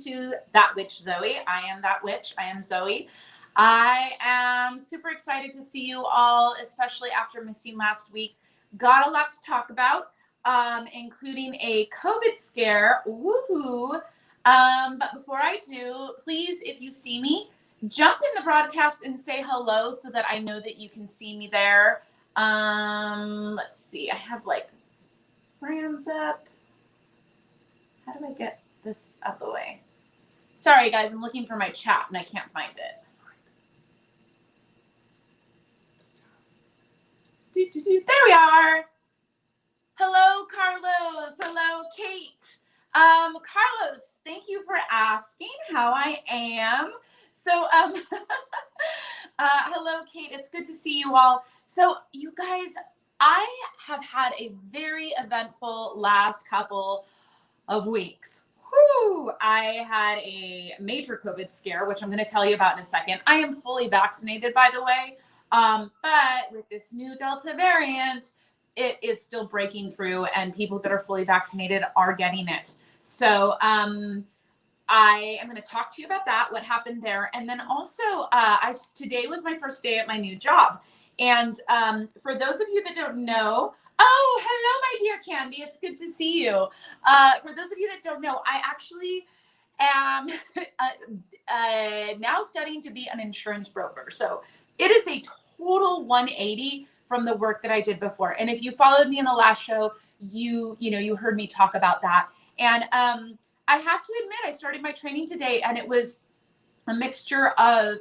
to That Witch Zoe. I am that witch. I am Zoe. I am super excited to see you all, especially after missing last week. Got a lot to talk about, including a COVID scare. Woohoo! But before I do, please, if you see me, jump in the broadcast and say hello so that I know that you can see me there. Let's see. I have like brands up. How do I get this out of the way? Sorry, guys. I'm looking for my chat and I can't find it. There we are. Hello, Carlos. Hello, Kate. Carlos, thank you for asking how I am. So, hello, Kate. It's good to see you all. So, you guys, I have had a very eventful last couple of weeks. Whew! I had a major COVID scare, which I'm going to tell you about in a second. I am fully vaccinated, by the way. But with this new Delta variant, it is still breaking through, and people that are fully vaccinated are getting it. So I am going to talk to you about that, what happened there. And then also, today was my first day at my new job. And for those of you that don't know, oh, hello, my dear Candy. It's good to see you. For those of you that don't know, I actually am now studying to be an insurance broker. So it is a total 180 from the work that I did before. And if you followed me in the last show, you heard me talk about that. And I have to admit, I started my training today and it was a mixture of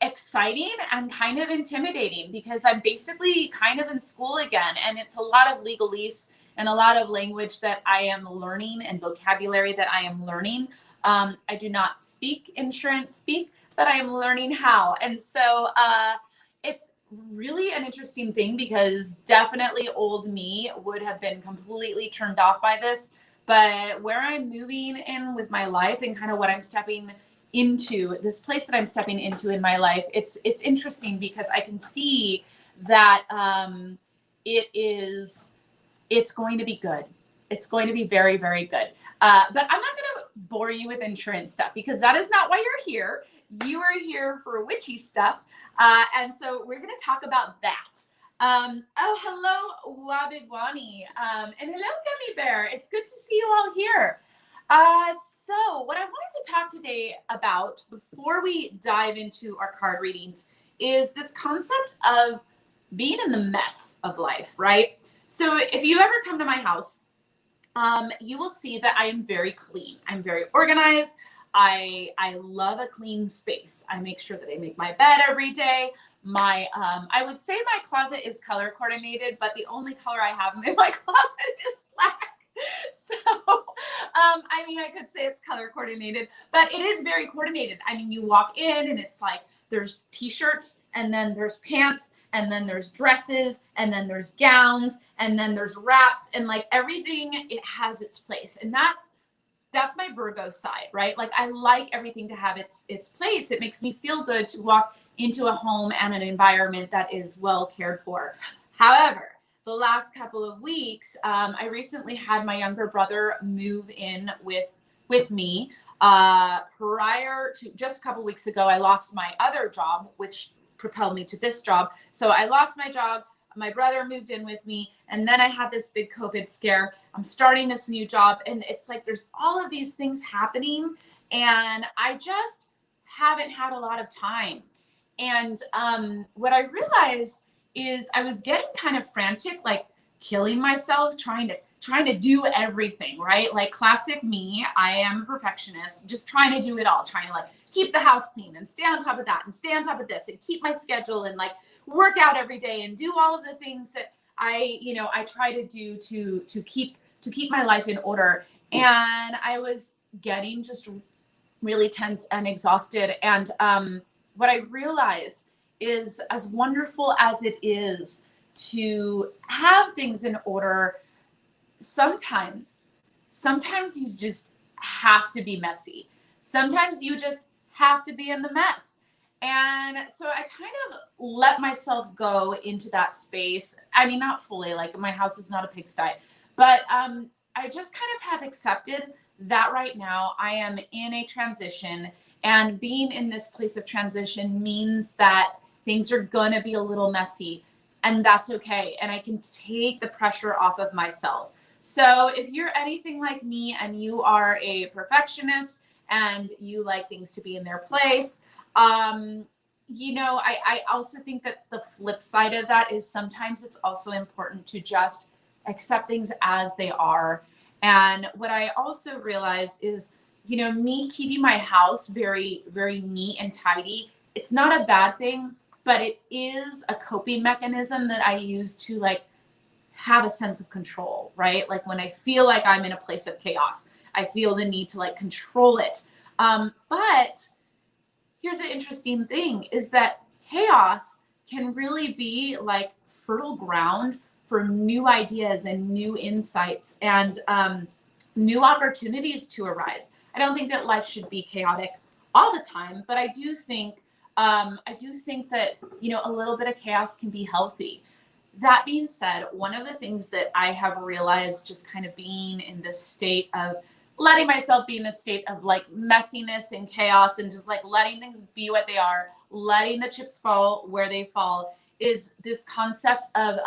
exciting and kind of intimidating because I'm basically kind of in school again. And it's a lot of legalese and a lot of language that I am learning and vocabulary that I am learning. I do not speak insurance speak, but I am learning how. And so it's really an interesting thing because definitely old me would have been completely turned off by this. But where I'm moving in with my life and kind of what I'm stepping into, this place that I'm stepping into in my life, it's interesting because I can see that it's going to be good. It's going to be very, very good. But I'm not going to bore you with insurance stuff because that is not why you're here. You are here for witchy stuff. And so we're going to talk about that. Oh, hello, Wabigwani. And hello, Gummy Bear. It's good to see you all here. So what I wanted to talk today about before we dive into our card readings is this concept of being in the mess of life, right? So if you ever come to my house, you will see that I am very clean. I'm very organized. I love a clean space. I make sure that I make my bed every day. I would say my closet is color coordinated, but the only color I have in my closet is black. So, I could say it's color coordinated, but it is very coordinated. I mean, you walk in and it's like, there's t-shirts and then there's pants and then there's dresses and then there's gowns and then there's wraps and like everything, it has its place. And that's my Virgo side, right? Like I like everything to have its place. It makes me feel good to walk into a home and an environment that is well cared for. However, the last couple of weeks, I recently had my younger brother move in with me. Prior to just a couple weeks ago, I lost my other job, which propelled me to this job. So I lost my job. My brother moved in with me, and then I had this big COVID scare. I'm starting this new job, and it's like there's all of these things happening, and I just haven't had a lot of time. And what I realized is I was getting kind of frantic, like killing myself, trying to do everything, right? Like classic me, I am a perfectionist, just trying to do it all, trying to like keep the house clean and stay on top of that and stay on top of this and keep my schedule and like work out every day and do all of the things that I try to do to keep my life in order. And I was getting just really tense and exhausted. And what I realized is, as wonderful as it is to have things in order, sometimes you just have to be messy. Sometimes you just have to be in the mess. And so I kind of let myself go into that space. I mean, not fully, like my house is not a pigsty, but I just kind of have accepted that right now I am in a transition, and being in this place of transition means that things are going to be a little messy, and that's okay. And I can take the pressure off of myself. So if you're anything like me and you are a perfectionist and you like things to be in their place, I also think that the flip side of that is sometimes it's also important to just accept things as they are. And what I also realize is, me keeping my house very, very neat and tidy, it's not a bad thing, but it is a coping mechanism that I use to like have a sense of control, right? Like when I feel like I'm in a place of chaos, I feel the need to like control it. But here's an interesting thing is that chaos can really be like fertile ground for new ideas and new insights and new opportunities to arise. I don't think that life should be chaotic all the time, but I do think that, a little bit of chaos can be healthy. That being said, one of the things that I have realized just kind of being in this state of letting myself be in this state of like messiness and chaos and just like letting things be what they are, letting the chips fall where they fall, is this concept of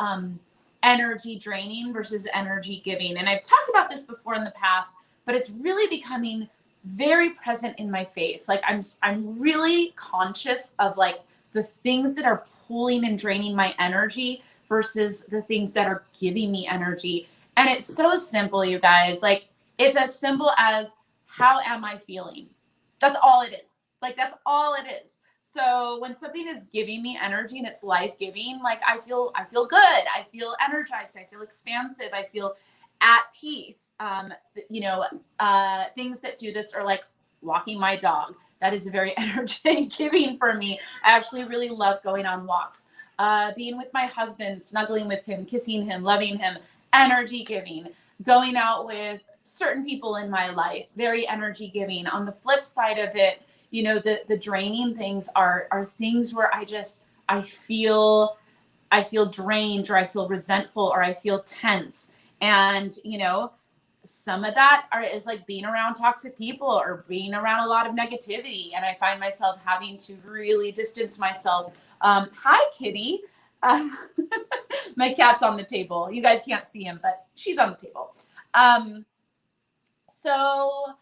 energy draining versus energy giving. And I've talked about this before in the past, but it's really becoming very present in my face. Like I'm really conscious of like the things that are pulling and draining my energy versus the things that are giving me energy. And it's so simple, you guys. Like it's as simple as, how am I feeling? That's all it is. Like that's all it is. So when something is giving me energy and it's life-giving, like I feel good. I feel energized. I feel expansive. I feel at peace. Things that do this are like walking my dog. That is very energy giving for me. I actually really love going on walks. Being with my husband, snuggling with him, kissing him, loving him, energy giving. Going out with certain people in my life, very energy giving. On the flip side of it, the draining things are things where I feel drained, or I feel resentful, or I feel tense. And, some of that is like being around toxic people or being around a lot of negativity. And I find myself having to really distance myself. Hi, Kitty. My cat's on the table. You guys can't see him, but she's on the table. So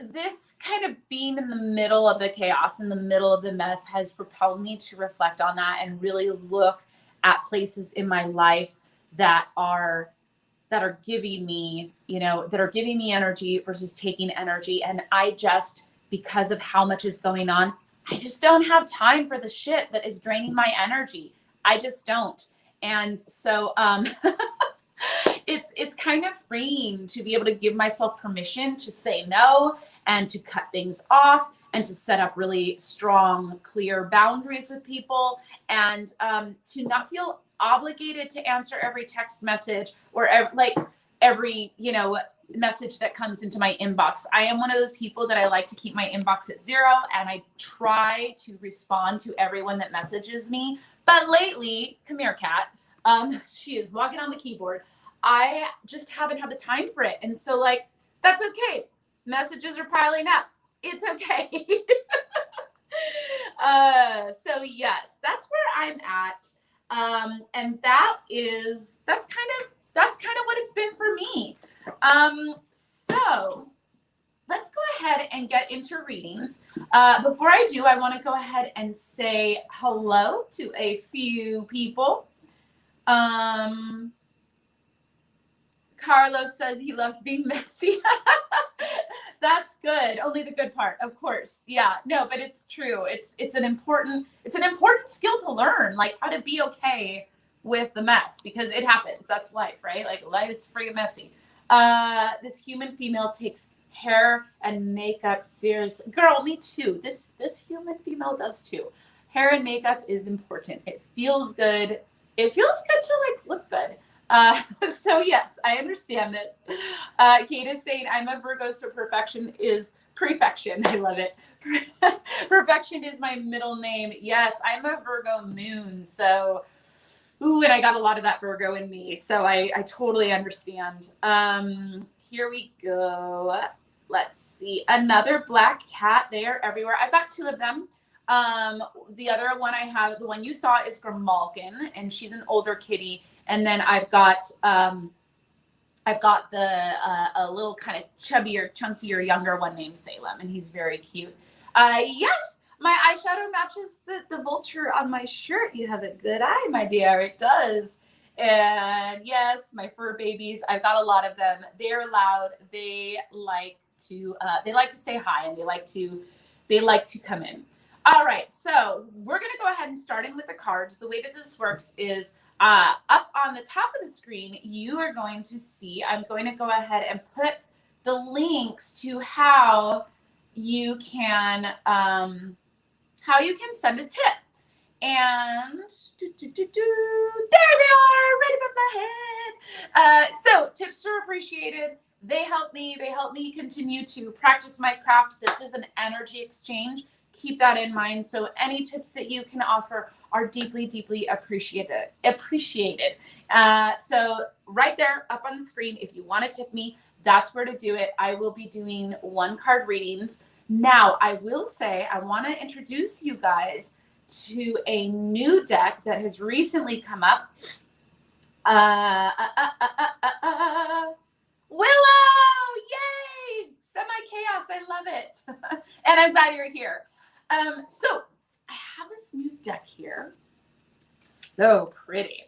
this kind of being in the middle of the chaos, in the middle of the mess, has propelled me to reflect on that and really look at places in my life that are giving me, that are giving me energy versus taking energy. And I just, because of how much is going on, I just don't have time for the shit that is draining my energy. I just don't. And so, it's kind of freeing to be able to give myself permission to say no and to cut things off and to set up really strong, clear boundaries with people, and to not feel obligated to answer every text message or every message that comes into my inbox. I am one of those people that I like to keep my inbox at 0, and I try to respond to everyone that messages me. But lately, come here, cat. She is walking on the keyboard. I just haven't had the time for it. And so that's okay. Messages are piling up. It's okay. So yes, that's where I'm at. And that's kind of what it's been for me. So let's go ahead and get into readings. Before I do, I want to go ahead and say hello to a few people. Carlos says he loves being messy. That's good. Only the good part, of course. Yeah, no, but it's true. It's an important skill to learn, like how to be okay with the mess, because it happens. That's life, right? Like life is freaking messy. This human female takes hair and makeup serious. Girl, me too. This human female does too. Hair and makeup is important. It feels good. It feels good to look good. So yes, I understand this. Kate is saying, I'm a Virgo, so perfection is prefection. I love it. Perfection is my middle name. Yes, I'm a Virgo moon. So Ooh, and I got a lot of that Virgo in me, so I totally understand. Here we go. Let's see. Another black cat. They are everywhere. I've got 2 of them. The other one I have, the one you saw, is Grimalkin, and she's an older kitty. And then I've got the a little kind of chubbier, chunkier, younger one named Salem, and he's very cute. Yes, my eyeshadow matches the vulture on my shirt. You have a good eye, my dear. It does. And yes, my fur babies, I've got a lot of them. They're loud. They like to say hi, and they like to come in. All right, so we're going to go ahead and starting with the cards. The way that this works is up on the top of the screen, you are going to see, I'm going to go ahead and put the links to how you can send a tip. And there they are, right above my head. So tips are appreciated. They help me continue to practice my craft. This is an energy exchange. Keep that in mind. So any tips that you can offer are deeply, deeply appreciated. So right there up on the screen, if you want to tip me, that's where to do it. I will be doing 1-card readings. Now, I will say, I want to introduce you guys to a new deck that has recently come up. Willow! Yay! Semi-chaos. I love it. And I'm glad you're here. So I have this new deck here. It's so pretty.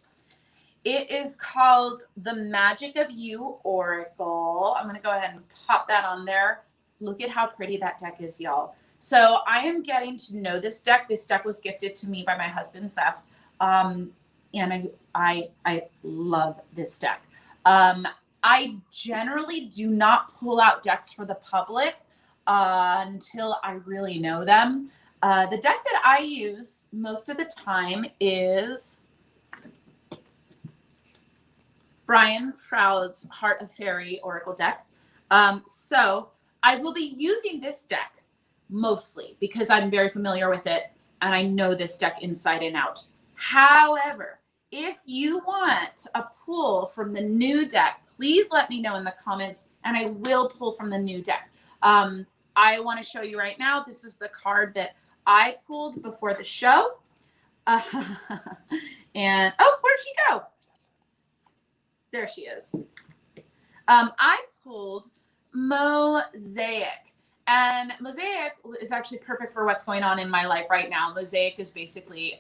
It is called the Magic of You Oracle. I'm going to go ahead and pop that on there. Look at how pretty that deck is, y'all. So I am getting to know this deck. This deck was gifted to me by my husband, Seth. And I love this deck. I generally do not pull out decks for the public until I really know them. The deck that I use most of the time is Brian Froud's Heart of Fairy Oracle deck. So I will be using this deck mostly because I'm very familiar with it and I know this deck inside and out. However, if you want a pull from the new deck, please let me know in the comments and I will pull from the new deck. I want to show you right now. This is the card that I pulled before the show. And, oh, where'd she go? There she is. I pulled Mosaic. And Mosaic is actually perfect for what's going on in my life right now. Mosaic is basically,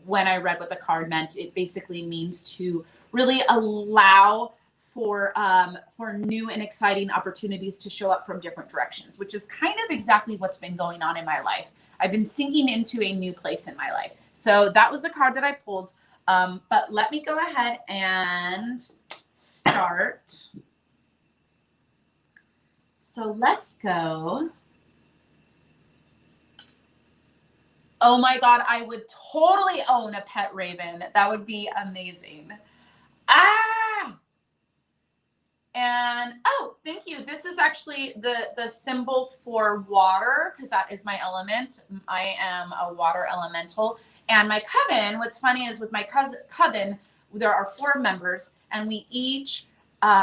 when I read what the card meant, it basically means to really allow for new and exciting opportunities to show up from different directions, which is kind of exactly what's been going on in my life. I've been sinking into a new place in my life. So that was the card that I pulled. But let me go ahead and start. So let's go. Oh my God, I would totally own a pet raven. That would be amazing. And oh, thank you. This is actually the symbol for water because that is my element. I am a water elemental. And my coven, what's funny is with my coven, there are 4 members and we each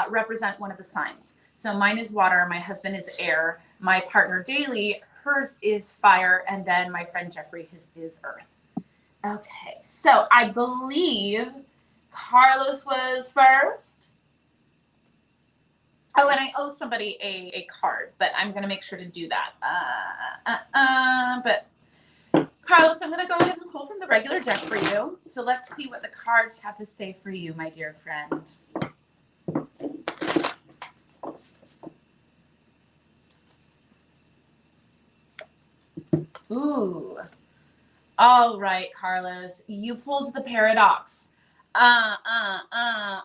represent one of the signs. So mine is water, my husband is air, my partner Daly, hers is fire, and then my friend Jeffrey, his is earth. Okay, so I believe Carlos was first. Oh, and I owe somebody a card, but I'm going to make sure to do that. But Carlos, I'm going to go ahead and pull from the regular deck for you. So let's see what the cards have to say for you, my dear friend. Ooh. All right, Carlos, you pulled the paradox. All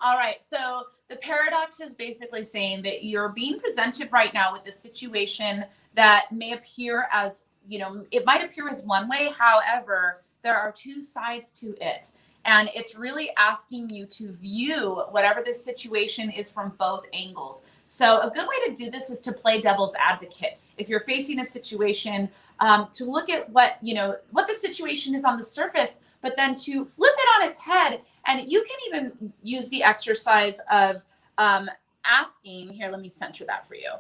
right, so the paradox is basically saying that you're being presented right now with a situation that may appear as, you know, it might appear as one way. However, there are 2 sides to it. And it's really asking you to view whatever this situation is from both angles. So a good way to do this is to play devil's advocate. If you're facing a situation, to look at what the situation is on the surface, but then to flip it on its head. And you can even use the exercise of asking, here, let me center that for you.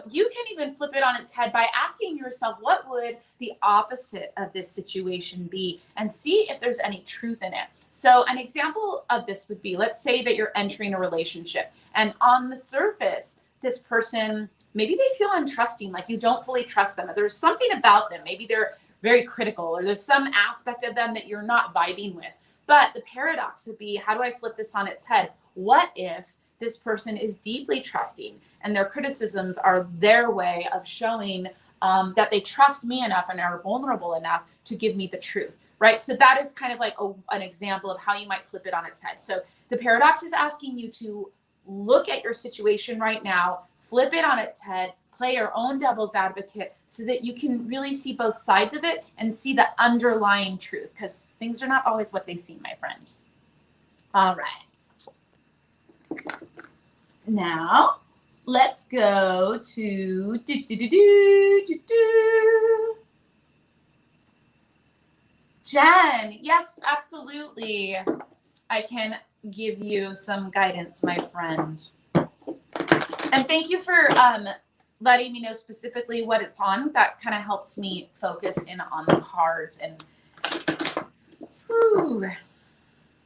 You can even flip it on its head by asking yourself, what would the opposite of this situation be? And see if there's any truth in it. So an example of this would be, let's say that you're entering a relationship, and on the surface, this person, maybe they feel untrusting, like you don't fully trust them. There's something about them. Maybe they're very critical, or there's some aspect of them that you're not vibing with. But the paradox would be, how do I flip this on its head? What if this person is deeply trusting and their criticisms are their way of showing that they trust me enough and are vulnerable enough to give me the truth, right? So that is kind of like an example of how you might flip it on its head. So the paradox is asking you to look at your situation right now, flip it on its head, play your own devil's advocate so that you can really see both sides of it and see the underlying truth, because things are not always what they seem, my friend. All right. Now, let's go to Jen. Yes, absolutely. I can give you some guidance, my friend. And thank you for letting me know specifically what it's on. That kind of helps me focus in on the cards and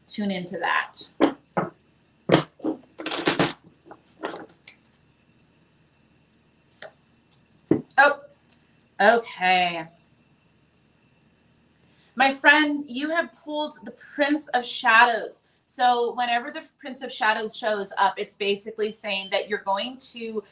tune into that. Oh, okay. My friend, you have pulled the Prince of Shadows. So whenever the Prince of Shadows shows up, it's basically saying that you're going to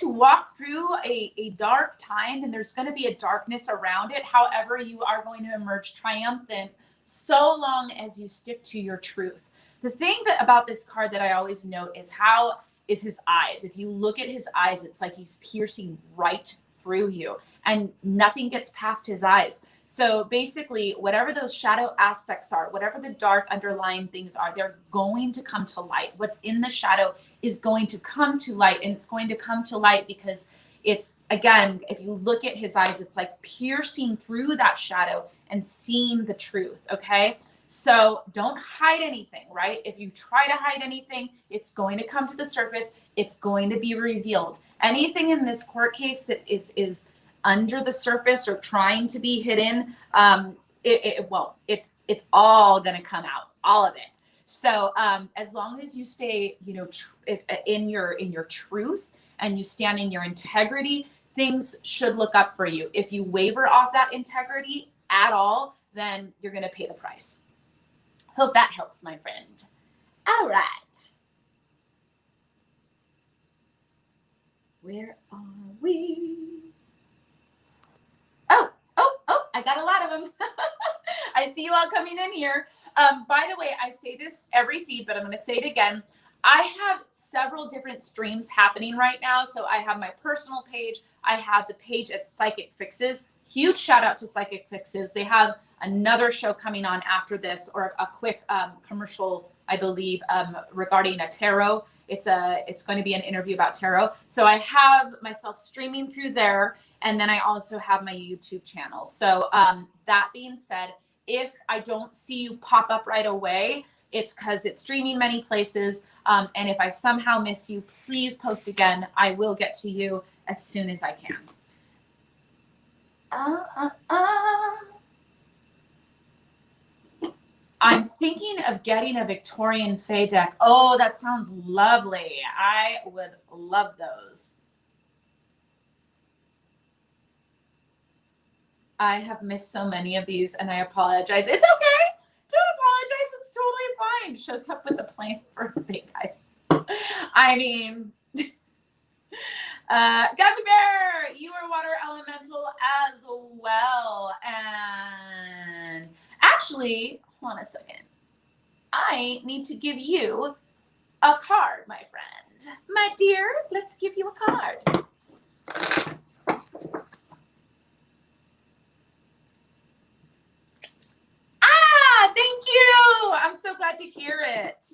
walk through a dark time, and there's going to be a darkness around it. However, you are going to emerge triumphant so long as you stick to your truth. The thing about this card that I always note is how is his eyes. If you look at his eyes, it's like he's piercing right through you and nothing gets past his eyes. So basically, whatever those shadow aspects are, whatever the dark underlying things are, they're going to come to light. What's in the shadow is going to come to light, and it's going to come to light because it's, again, if you look at his eyes, it's like piercing through that shadow and seeing the truth, okay? So don't hide anything, right? If you try to hide anything, it's going to come to the surface. It's going to be revealed. Anything in this court case that is under the surface or trying to be hidden, it won't. It's all going to come out, all of it. So as long as you stay, in your truth and you stand in your integrity, things should look up for you. If you waver off that integrity at all, then you're going to pay the price. Hope that helps, my friend. All right. Where are we? Oh, I got a lot of them. I see you all coming in here. By the way, I say this every feed, but I'm going to say it again. I have several different streams happening right now. So I have my personal page. I have the page at Psychicfixes. Huge shout out to Psychicfixes. They have another show coming on after this, or a quick commercial, I believe, regarding a tarot. It's going to be an interview about tarot. So I have myself streaming through there, and then I also have my YouTube channel. So that being said, if I don't see you pop up right away, it's because it's streaming many places. And if I somehow miss you, please post again. I will get to you as soon as I can. I'm thinking of getting a Victorian Fae deck. Oh, that sounds lovely. I would love those. I have missed so many of these, and I apologize. It's okay. Don't apologize. It's totally fine. Shows up with a plan for big guys. I mean, Gummy Bear, you are water elemental as well. And actually, hold on a second. I need to give you a card, my friend. My dear, let's give you a card. Thank you. I'm so glad to hear it.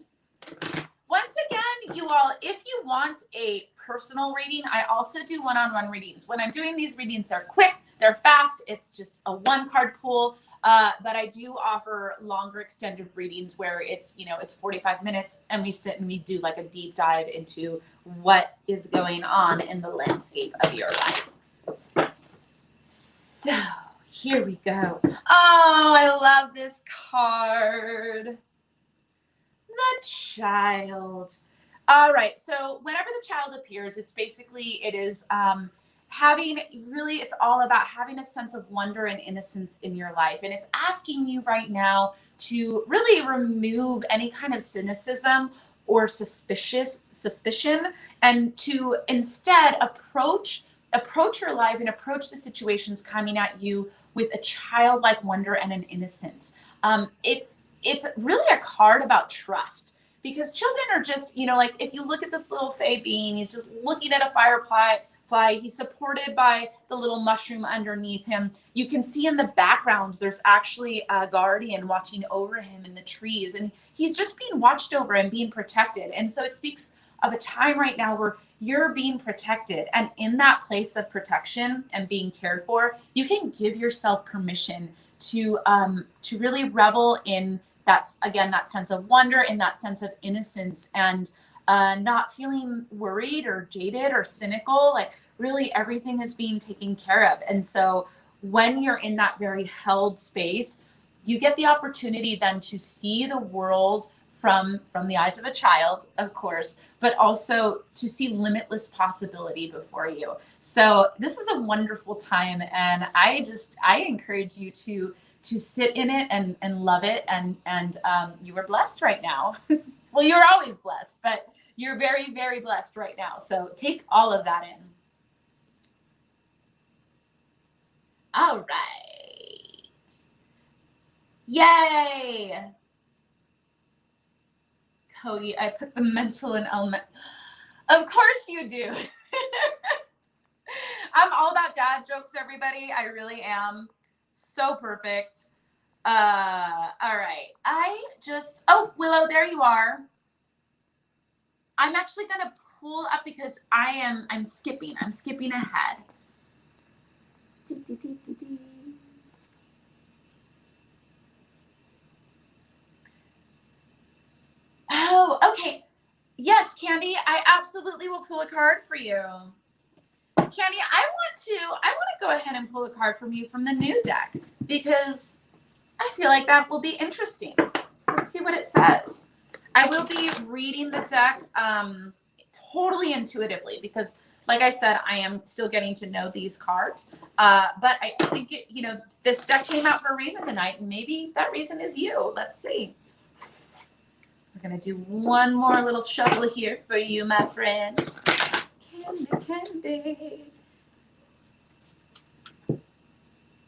Once again, you all, if you want a personal reading, I also do one-on-one readings. When I'm doing these readings, they're quick, They're fast. It's just a 1-card pool, but I do offer longer extended readings where it's, it's 45 minutes and we sit and we do like a deep dive into what is going on in the landscape of your life. So here we go. Oh, I love this card. The child. All right. So whenever the child appears, it's basically, it is it's all about having a sense of wonder and innocence in your life. And it's asking you right now to really remove any kind of cynicism or suspicion, and to instead approach your life and approach the situations coming at you with a childlike wonder and an innocence. It's really a card about trust, because children are just, like if you look at this little fey being, he's just looking at a firefly. He's supported by the little mushroom underneath him. You can see in the background, there's actually a guardian watching over him in the trees, and he's just being watched over and being protected. And so it speaks of a time right now where you're being protected, and in that place of protection and being cared for, you can give yourself permission to really revel in that sense of wonder, in that sense of innocence, and not feeling worried or jaded or cynical. Like really everything is being taken care of. And so when you're in that very held space, you get the opportunity then to see the world from the eyes of a child, of course, but also to see limitless possibility before you. So this is a wonderful time, and I encourage you to sit in it and love it, and you are blessed right now. Well, you're always blessed, but you're very, very blessed right now. So take all of that in. All right. Yay. Cody, I put the mental and element. Of course you do. I'm all about dad jokes, everybody. I really am. So perfect. All right. Oh, Willow, there you are. I'm actually going to pull up because I'm skipping ahead. Oh, okay. Yes, Candy, I absolutely will pull a card for you. Candy, I want to go ahead and pull a card from you from the new deck, because I feel like that will be interesting. Let's see what it says. I will be reading the deck totally intuitively, because like I said, I am still getting to know these cards. But I think this deck came out for a reason tonight, and maybe that reason is you. Let's see. We're going to do one more little shuffle here for you, my friend. Candy.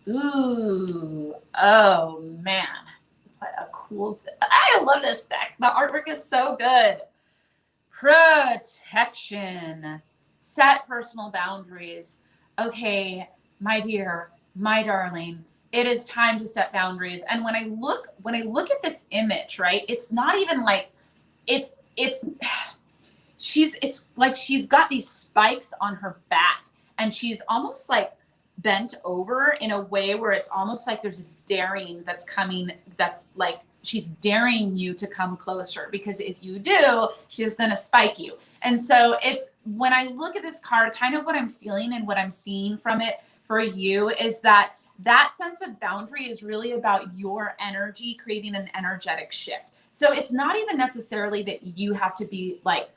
Ooh. Oh, man. What a cool deck. I love this deck. The artwork is so good. Protection. Set personal boundaries. Okay, my dear, my darling, it is time to set boundaries. And when I look at this image, right, it's not even like it's like she's got these spikes on her back, and she's almost like bent over in a way where it's almost like there's a daring that's coming, that's like she's daring you to come closer, because if you do, she's going to spike you. And so it's, when I look at this card, kind of what I'm feeling and what I'm seeing from it for you is that sense of boundary is really about your energy, creating an energetic shift. So it's not even necessarily that you have to be like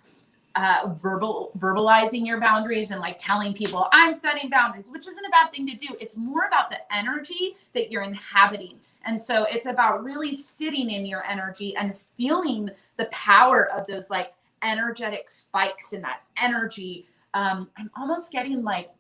verbalizing your boundaries and like telling people I'm setting boundaries, which isn't a bad thing to do. It's more about the energy that you're inhabiting. And so it's about really sitting in your energy and feeling the power of those like energetic spikes in that energy. I'm almost getting like,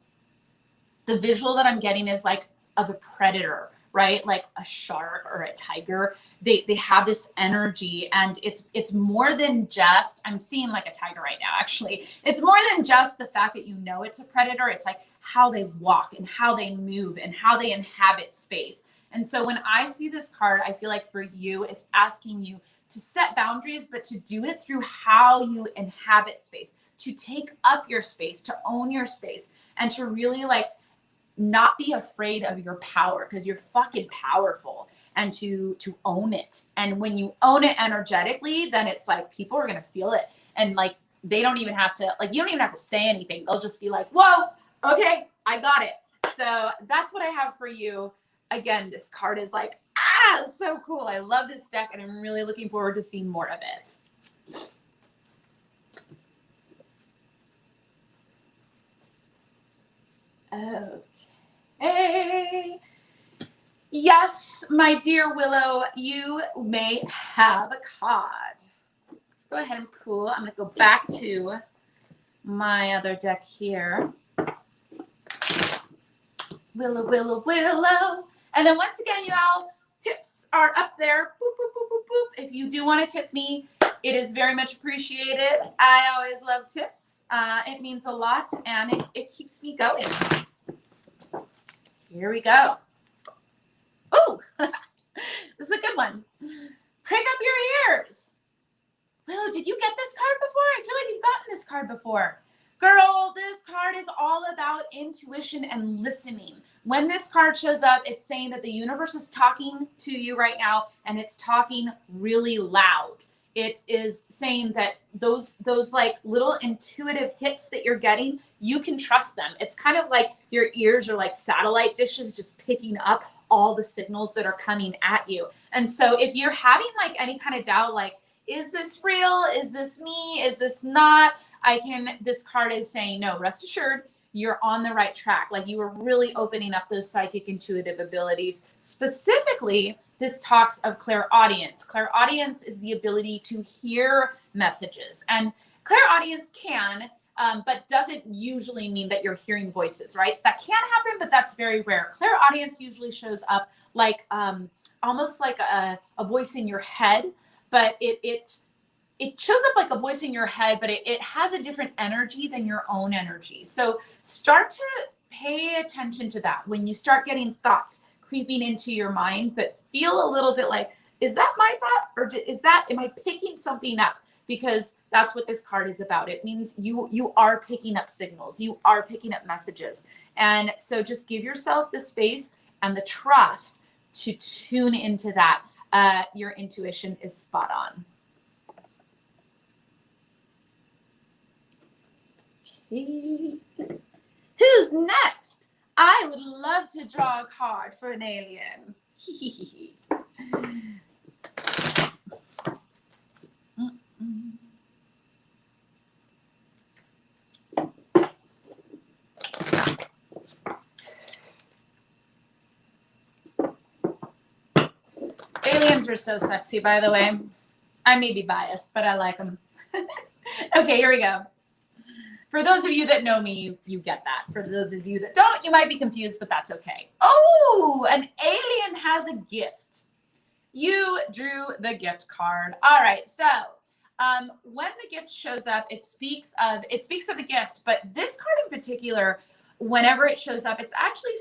the visual that I'm getting is like of a predator, right? Like a shark or a tiger. They have this energy, and it's more than just, I'm seeing like a tiger right now, actually. It's more than just the fact that it's a predator. It's like how they walk and how they move and how they inhabit space. And so when I see this card, I feel like for you, it's asking you to set boundaries, but to do it through how you inhabit space, to take up your space, to own your space, and to really like not be afraid of your power, because you're fucking powerful, and to own it. And when you own it energetically, then it's like people are going to feel it. And like, they don't even have to, like, you don't even have to say anything. They'll just be like, whoa, okay, I got it. So that's what I have for you. Again, this card is like, so cool. I love this deck, and I'm really looking forward to seeing more of it. Okay. Yes, my dear Willow, you may have a card. Let's go ahead and pull. I'm going to go back to my other deck here. Willow, Willow, Willow. And then once again, y'all, tips are up there. Boop, boop, boop, boop, boop. If you do want to tip me, it is very much appreciated. I always love tips. It means a lot, and it keeps me going. Here we go. Ooh, this is a good one. Prick up your ears. Willow, did you get this card before? I feel like you've gotten this card before. Girl, this card is all about intuition and listening. When this card shows up, it's saying that the universe is talking to you right now, and it's talking really loud. It is saying that those like little intuitive hits that you're getting, you can trust them. It's kind of like your ears are like satellite dishes, just picking up all the signals that are coming at you. And so if you're having like any kind of doubt, like, is this real? Is this me? Is this not? This card is saying, no, rest assured, you're on the right track. Like, you are really opening up those psychic intuitive abilities. Specifically, this talks of clairaudience. Clairaudience is the ability to hear messages. And clairaudience can, but doesn't usually mean that you're hearing voices, right? That can happen, but that's very rare. Clairaudience usually shows up like almost like a voice in your head, but it shows up like a voice in your head, but it has a different energy than your own energy. So start to pay attention to that. When you start getting thoughts creeping into your mind that feel a little bit like, is that my thought? Or am I picking something up? Because that's what this card is about. It means you are picking up signals. You are picking up messages. And so just give yourself the space and the trust to tune into that. Your intuition is spot on. Who's next? I would love to draw a card for an alien. Aliens are so sexy, by the way. I may be biased, but I like them. Okay, here we go. For those of you that know me, you get that. For those of you that don't, you might be confused, but that's okay. Oh, an alien has a gift. You drew the gift card. All right, so when the gift shows up, it speaks of the gift, but this card in particular, whenever it shows up, it's actually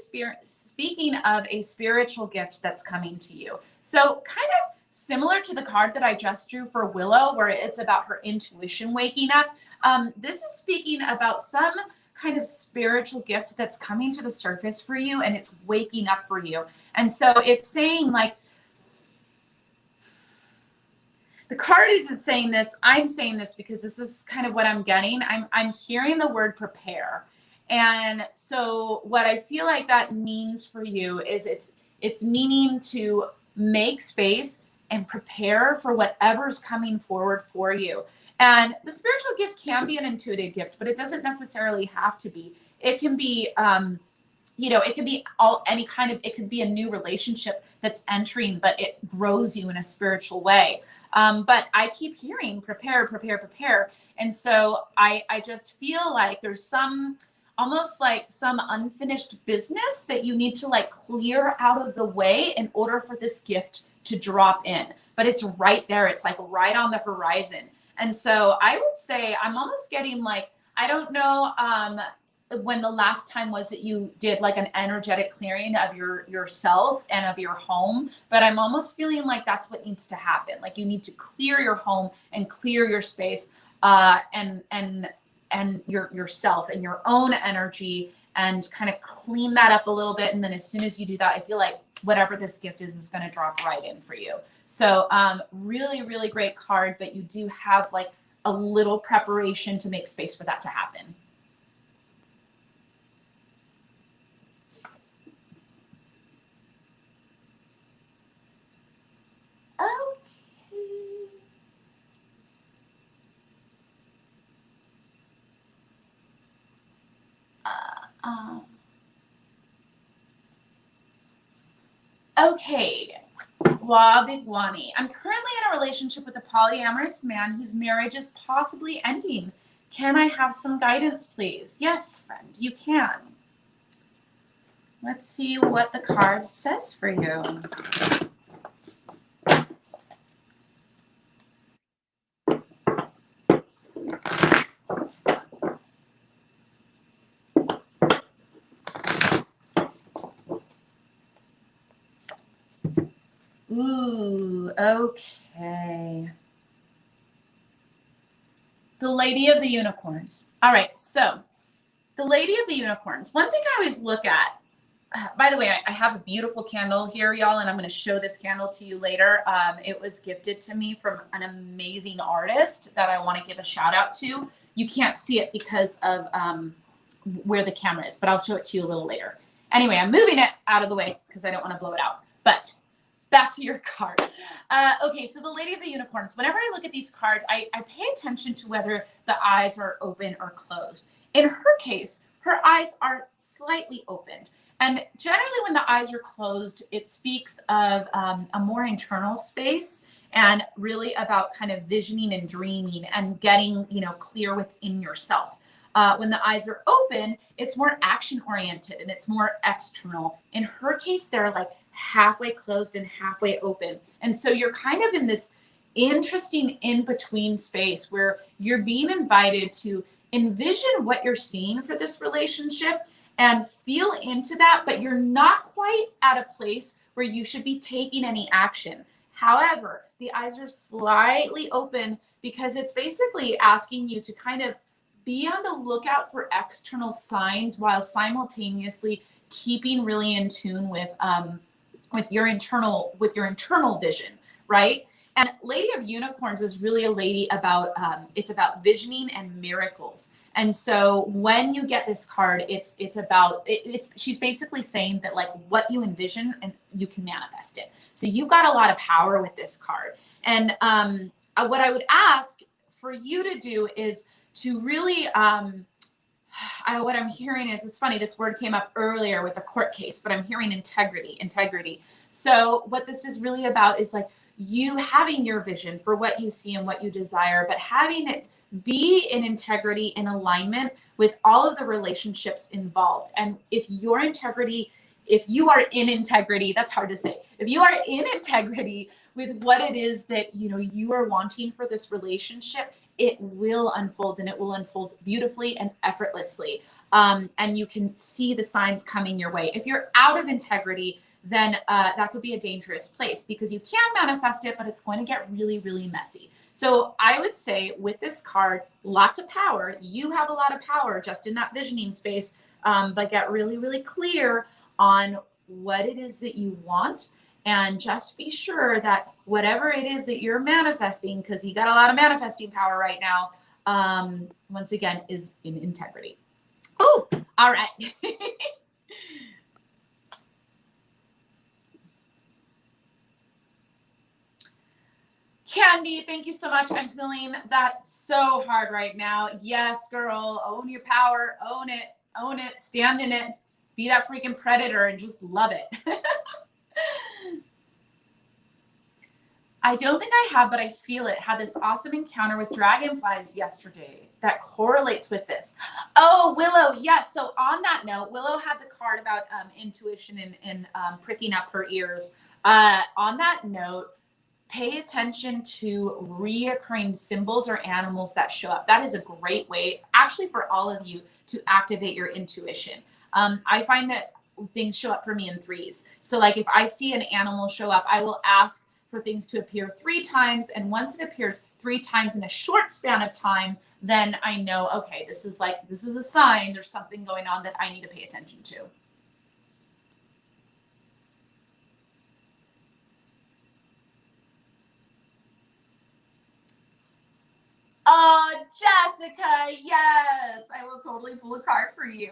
speaking of a spiritual gift that's coming to you. So kind of similar to the card that I just drew for Willow, where it's about her intuition waking up. This is speaking about some kind of spiritual gift that's coming to the surface for you, and it's waking up for you. And so it's saying, like, the card isn't saying this. I'm saying this because this is kind of what I'm getting. I'm hearing the word prepare. And so what I feel like that means for you is it's meaning to make space and prepare for whatever's coming forward for you. And the spiritual gift can be an intuitive gift, but it doesn't necessarily have to be. It can be, it could be it could be a new relationship that's entering, but it grows you in a spiritual way. But I keep hearing prepare, prepare, prepare. And so I just feel like there's almost like some unfinished business that you need to like clear out of the way in order for this gift to drop in. But it's right there. It's like right on the horizon. And so I would say I'm almost getting like, I don't know when the last time was that you did like an energetic clearing of yourself and of your home, but I'm almost feeling like that's what needs to happen. Like you need to clear your home and clear your space and yourself and your own energy and kind of clean that up a little bit. And then as soon as you do that, I feel like whatever this gift is going to drop right in for you. So really, really great card, but you do have like a little preparation to make space for that to happen. Okay, Wabigwani. I'm currently in a relationship with a polyamorous man whose marriage is possibly ending. Can I have some guidance, please? Yes, friend, you can. Let's see what the card says for you. Ooh, okay. The Lady of the Unicorns. All right, so the Lady of the Unicorns. One thing I always look at, by the way, I have a beautiful candle here, y'all, and I'm going to show this candle to you later. It was gifted to me from an amazing artist that I want to give a shout out to. You can't see it because of where the camera is, but I'll show it to you a little later. Anyway, I'm moving it out of the way because I don't want to blow it out. But back to your card. Okay, so the Lady of the Unicorns. Whenever I look at these cards, I pay attention to whether the eyes are open or closed. In her case, her eyes are slightly opened. And generally when the eyes are closed, it speaks of a more internal space and really about kind of visioning and dreaming and getting, clear within yourself. When the eyes are open, it's more action oriented and it's more external. In her case, they're like halfway closed and halfway open. And so you're kind of in this interesting in-between space where you're being invited to envision what you're seeing for this relationship and feel into that, but you're not quite at a place where you should be taking any action. However, the eyes are slightly open because it's basically asking you to kind of be on the lookout for external signs while simultaneously keeping really in tune with your internal vision, right? And Lady of Unicorns is really a lady about it's about visioning and miracles. And so when you get this card, she's basically saying that like what you envision and you can manifest it. So you've got a lot of power with this card. And what I would ask for you to do is to really what I'm hearing is, it's funny, this word came up earlier with the court case, but I'm hearing integrity. So what this is really about is like you having your vision for what you see and what you desire, but having it be in integrity, in alignment with all of the relationships involved. And if you are in integrity, that's hard to say. If you are in integrity with what it is that, you are wanting for this relationship, it will unfold, and it will unfold beautifully and effortlessly. And you can see the signs coming your way. If you're out of integrity, then that could be a dangerous place because you can manifest it, but it's going to get really, really messy. So I would say with this card, lots of power. You have a lot of power just in that visioning space, but get really, really clear on what it is that you want. And just be sure that whatever it is that you're manifesting, because you got a lot of manifesting power right now, once again, is in integrity. Oh, all right. Candy, thank you so much. I'm feeling that so hard right now. Yes, girl, own your power, own it, stand in it, be that freaking predator and just love it. I don't think I have, but I feel it. Had this awesome encounter with dragonflies yesterday that correlates with this. Oh, Willow. Yes. So on that note, Willow had the card about intuition and pricking up her ears. On that note, pay attention to reoccurring symbols or animals that show up. That is a great way, actually, for all of you to activate your intuition. I find that things show up for me in threes. So like if I see an animal show up, I will ask for things to appear 3 times. And once it appears 3 times in a short span of time, then I know, okay, this is a sign there's something going on that I need to pay attention to. Oh, Jessica, yes, I will totally pull a card for you.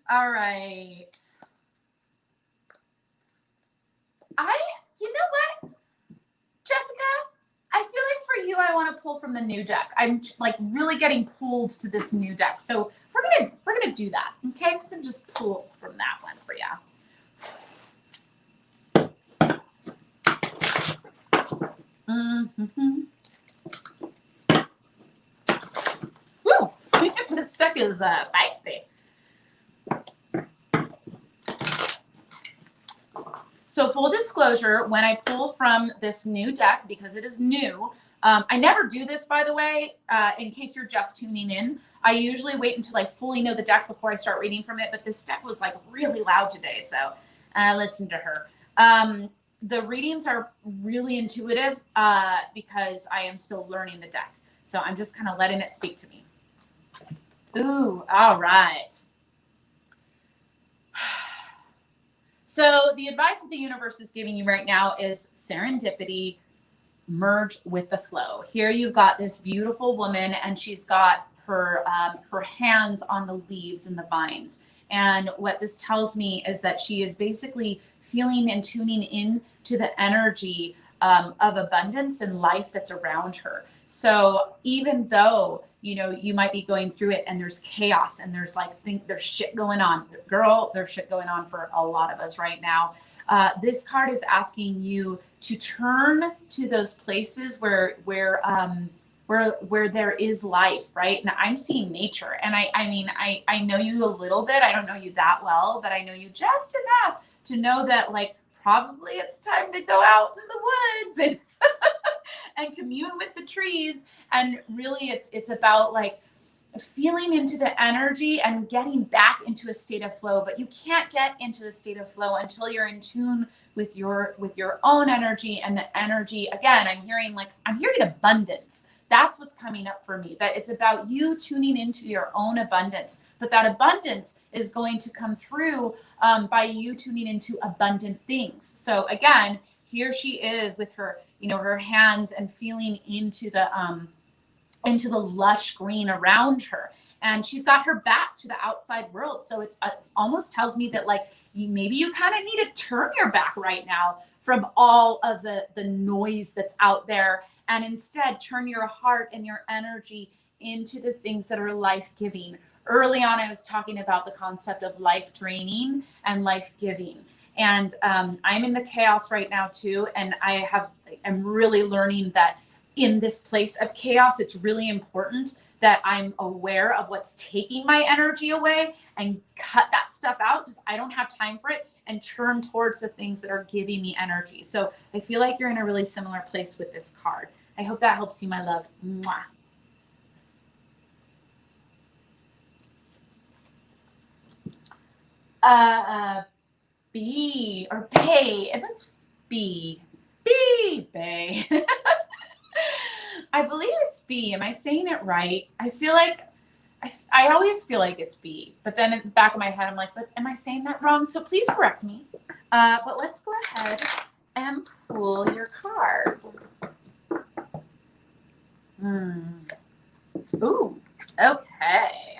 All right. You know what, Jessica? I feel like for you, I want to pull from the new deck. I'm like really getting pulled to this new deck. So we're gonna do that. Okay, we're gonna just pull from that one for you. Mm-hmm. Woo! This deck is feisty. So full disclosure, when I pull from this new deck, because it is new, I never do this, by the way, in case you're just tuning in. I usually wait until I fully know the deck before I start reading from it, but this deck was like really loud today, so I listened to her. The readings are really intuitive because I am still learning the deck. So I'm just kind of letting it speak to me. Ooh, all right. So the advice that the universe is giving you right now is serendipity, merge with the flow. Here you've got this beautiful woman, and she's got her hands on the leaves and the vines. And what this tells me is that she is basically feeling and tuning in to the energy of abundance and life that's around her. So even though, you know, you might be going through it and there's chaos and there's there's shit going on, girl, there's shit going on for a lot of us right now. This card is asking you to turn to those places where there is life, right? And I'm seeing nature. And I know you a little bit. I don't know you that well, but I know you just enough to know that like probably it's time to go out in the woods and and commune with the trees. And really it's about like feeling into the energy and getting back into a state of flow. But you can't get into a state of flow until you're in tune with your own energy. And the energy, again, I'm hearing abundance. That's what's coming up for me, that it's about you tuning into your own abundance. But that abundance is going to come through by you tuning into abundant things. So again, here she is with her, you know, her hands and feeling into the lush green around her. And she's got her back to the outside world. So it almost tells me that like, maybe you kind of need to turn your back right now from all of the noise that's out there, and instead turn your heart and your energy into the things that are life-giving. Early on, I was talking about the concept of life draining and life giving. And I'm in the chaos right now too. And I'm really learning that in this place of chaos, it's really important that I'm aware of what's taking my energy away and cut that stuff out because I don't have time for it, and turn towards the things that are giving me energy. So I feel like you're in a really similar place with this card. I hope that helps you, my love. Mwah. B or Bay. It was B. B, Bay. I believe it's B. Am I saying it right? I feel like I always feel like it's B, but then in the back of my head, I'm like, but am I saying that wrong? So please correct me. But let's go ahead and pull your card. Ooh, okay.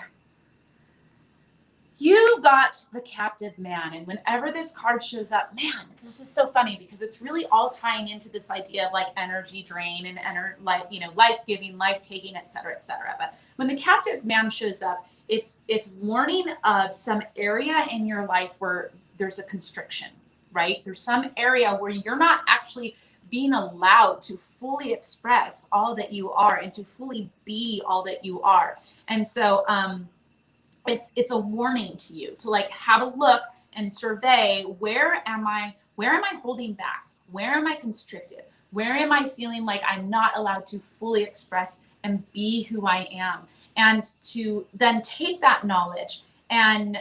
You got the captive man. And whenever this card shows up, man, this is so funny because it's really all tying into this idea of like energy drain and life giving, life taking, et cetera, et cetera. But when the captive man shows up, it's warning of some area in your life where there's a constriction, right? There's some area where you're not actually being allowed to fully express all that you are and to fully be all that you are. And so, it's a warning to you to like have a look and survey, where am I holding back? Where am I constricted? Where am I feeling like I'm not allowed to fully express and be who I am? And to then take that knowledge and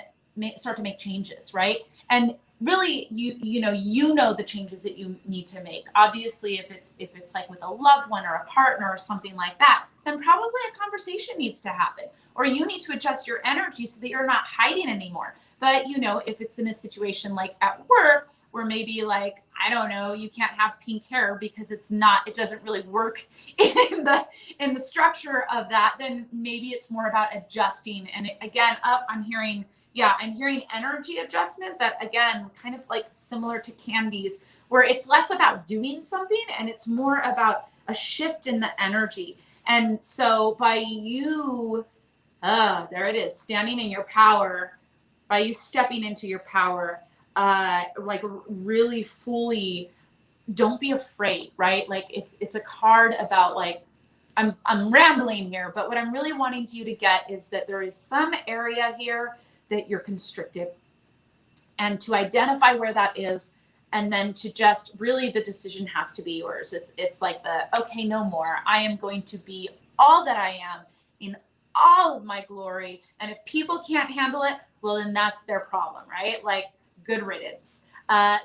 start to make changes, right? And really, you know the changes that you need to make. Obviously, if it's like with a loved one or a partner or something like that, then probably a conversation needs to happen, or you need to adjust your energy so that you're not hiding anymore. But if it's in a situation like at work, where maybe, like, I don't know, you can't have pink hair because it doesn't really work in the structure of that, then maybe it's more about adjusting. And again, I'm hearing energy adjustment, that again, kind of like similar to candies, where it's less about doing something and it's more about a shift in the energy. And so by you, there it is, standing in your power, by you stepping into your power, like really fully, don't be afraid, right? Like it's a card about, like, I'm rambling here, but what I'm really wanting you to get is that there is some area here that you're constricted, and to identify where that is, and then to just really, the decision has to be yours. It's like okay, no more. I am going to be all that I am in all of my glory. And if people can't handle it, well, then that's their problem, right? Like, good riddance.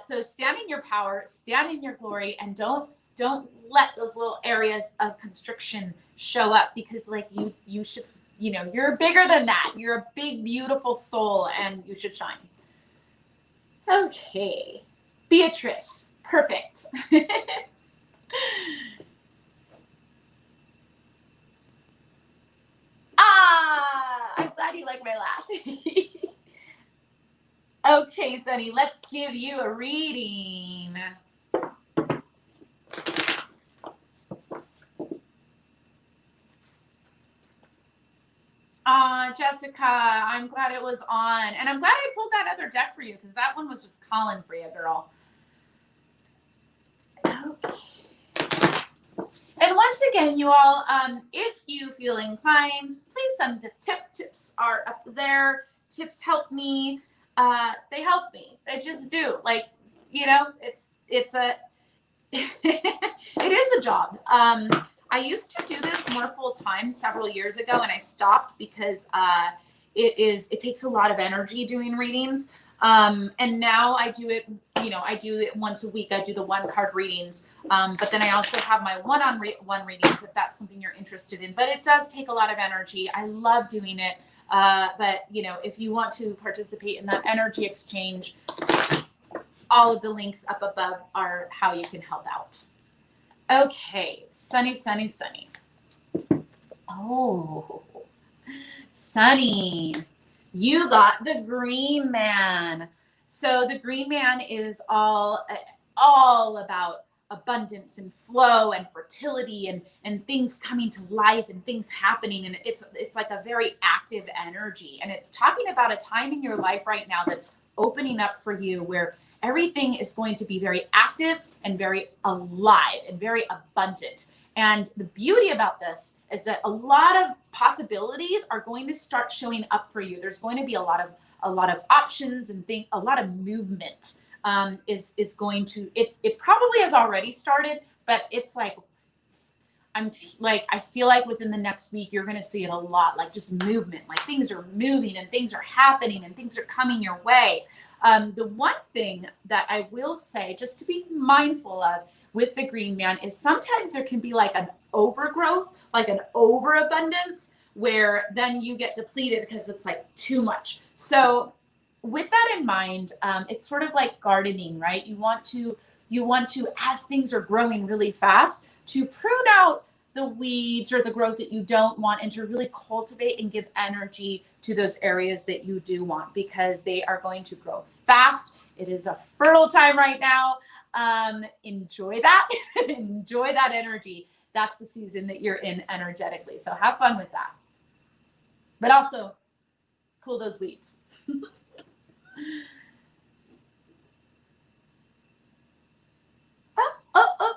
So stand in your power, stand in your glory, and don't let those little areas of constriction show up, because like you should, you're bigger than that. You're a big, beautiful soul, and you should shine. Okay. Beatrice. Perfect. I'm glad you like my laugh. Okay, Sunny, let's give you a reading. Jessica, I'm glad it was on. And I'm glad I pulled that other deck for you, because that one was just calling for you, girl. Okay. And once again, you all, if you feel inclined, please send a tip. Tips are up there. Tips help me. They help me. They just do. Like, it's a it is a job. I used to do this more full time several years ago, and I stopped because it takes a lot of energy doing readings. And now I do it, I do it once a week. I do the 1-card readings. But then I also have my one-on-one readings, if that's something you're interested in. But it does take a lot of energy. I love doing it. But if you want to participate in that energy exchange, all of the links up above are how you can help out. Okay, Sunny. Oh, Sunny, you got the Green Man. So the Green Man is all about abundance and flow and fertility and things coming to life and things happening. And it's like a very active energy. And it's talking about a time in your life right now that's opening up for you, where everything is going to be very active and very alive and very abundant. And the beauty about this is that a lot of possibilities are going to start showing up for you. There's going to be a lot of options and a lot of movement is going to, it probably has already started, but it's like, I feel like within the next week, you're going to see it a lot, like just movement, like things are moving and things are happening and things are coming your way. The one thing that I will say, just to be mindful of with the Green Man, is sometimes there can be like an overgrowth, like an overabundance, where then you get depleted because it's like too much. So with that in mind, it's sort of like gardening, right? You want to, as things are growing really fast, to prune out the weeds or the growth that you don't want, and to really cultivate and give energy to those areas that you do want, because they are going to grow fast. It is a fertile time right now. Enjoy that. Enjoy that energy. That's the season that you're in energetically. So have fun with that. But also cool those weeds. Oh.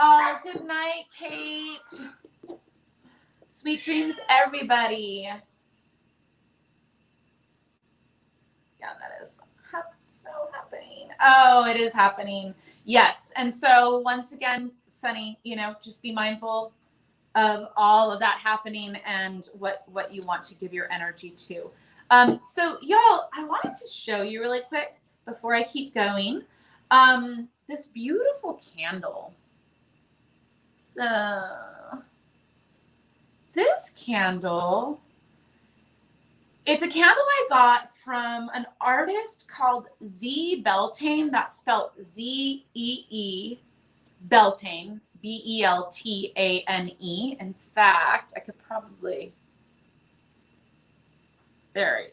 Oh, good night, Kate. Sweet dreams, everybody. Yeah, that is so happening. Oh, it is happening. Yes. And so once again, Sunny, you know, just be mindful of all of that happening and what you want to give your energy to. So y'all, I wanted to show you really quick before I keep going, this beautiful candle. So this candle, it's a candle I got from an artist called Z Beltane. That's spelled Z-E-E Beltane, B-E-L-T-A-N-E. In fact, I could probably, there,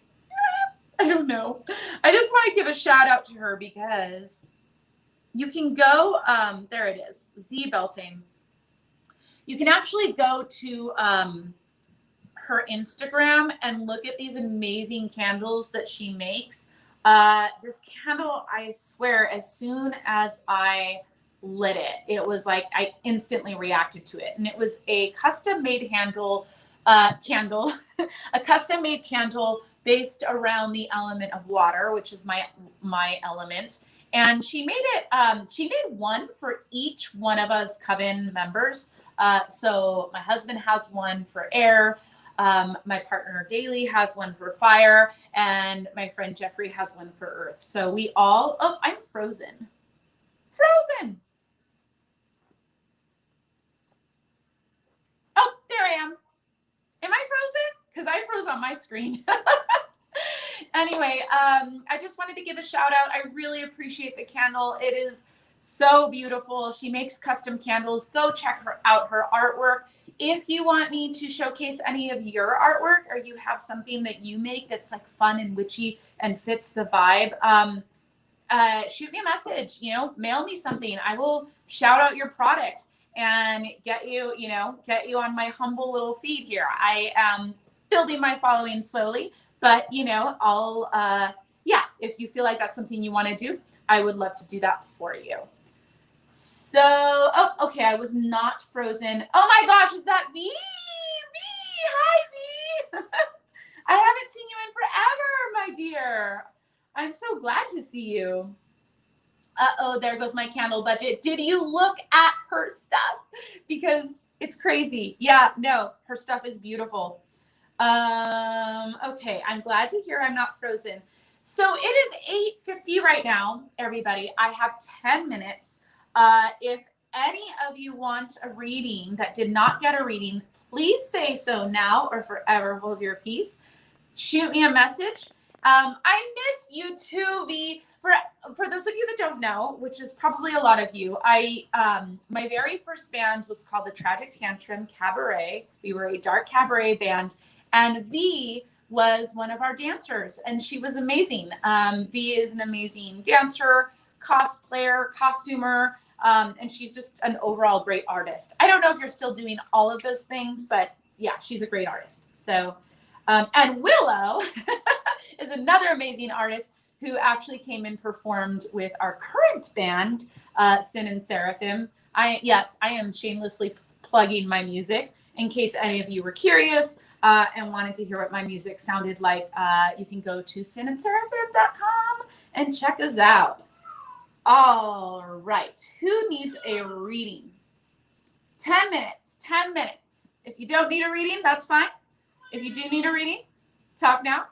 I don't know. I just want to give a shout out to her because you can go, there it is, Z Beltane. You can actually go to her Instagram and look at these amazing candles that she makes. This candle, I swear, as soon as I lit it, it was like I instantly reacted to it. And it was a custom-made candle, a custom-made candle based around the element of water, which is my element. And she made it, she made one for each one of us Coven members. So my husband has one for air. My partner Daly has one for fire, and my friend Jeffrey has one for earth. So we all, oh, I'm frozen. Frozen. Oh, there I am. Am I frozen? Because I froze on my screen. Anyway, I just wanted to give a shout out. I really appreciate the candle. It is so beautiful. She makes custom candles. Go check out her artwork. If you want me to showcase any of your artwork, or you have something that you make that's like fun and witchy and fits the vibe, shoot me a message, you know, mail me something. I will shout out your product and get you, you know, get you on my humble little feed here. I am building my following slowly, but you know, I'll, yeah, if you feel like that's something you want to do, I would love to do that for you. So, oh, okay, I was not frozen. Oh my gosh, is that V? V, hi V. I haven't seen you in forever, my dear. I'm so glad to see you. Uh-oh, there goes my candle budget. Did you look at her stuff? Because it's crazy. Yeah, no, her stuff is beautiful. Okay, I'm glad to hear I'm not frozen. So it is 8:50 right now, everybody. I have 10 minutes. If any of you want a reading that did not get a reading, please say so now or forever hold your peace. Shoot me a message. I miss you too, V. For those of you that don't know, which is probably a lot of you, my very first band was called the Tragic Tantrum Cabaret. We were a dark cabaret band, and V was one of our dancers, and she was amazing. V is an amazing dancer, cosplayer, costumer, and she's just an overall great artist. I don't know if you're still doing all of those things, but yeah, she's a great artist. So, and Willow is another amazing artist who actually came and performed with our current band, Sin and Seraphim. Yes, I am shamelessly plugging my music in case any of you were curious and wanted to hear what my music sounded like. You can go to sinandseraphim.com and check us out. All right, who needs a reading? 10 minutes, 10 minutes. If you don't need a reading, that's fine. If you do need a reading, talk now.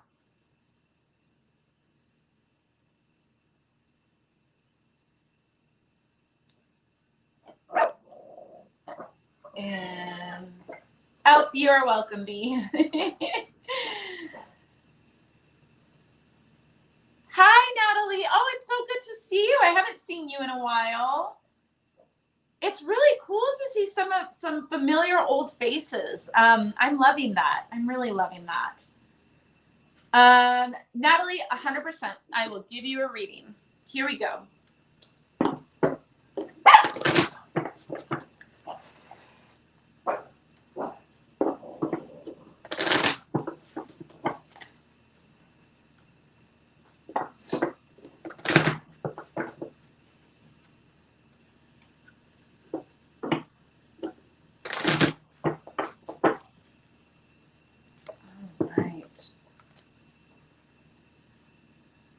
And oh, you're welcome, B. Hi, Natalie. Oh, it's so good to see you. I haven't seen you in a while. It's really cool to see some familiar old faces. I'm loving that. I'm really loving that. Natalie, 100%. I will give you a reading. Here we go.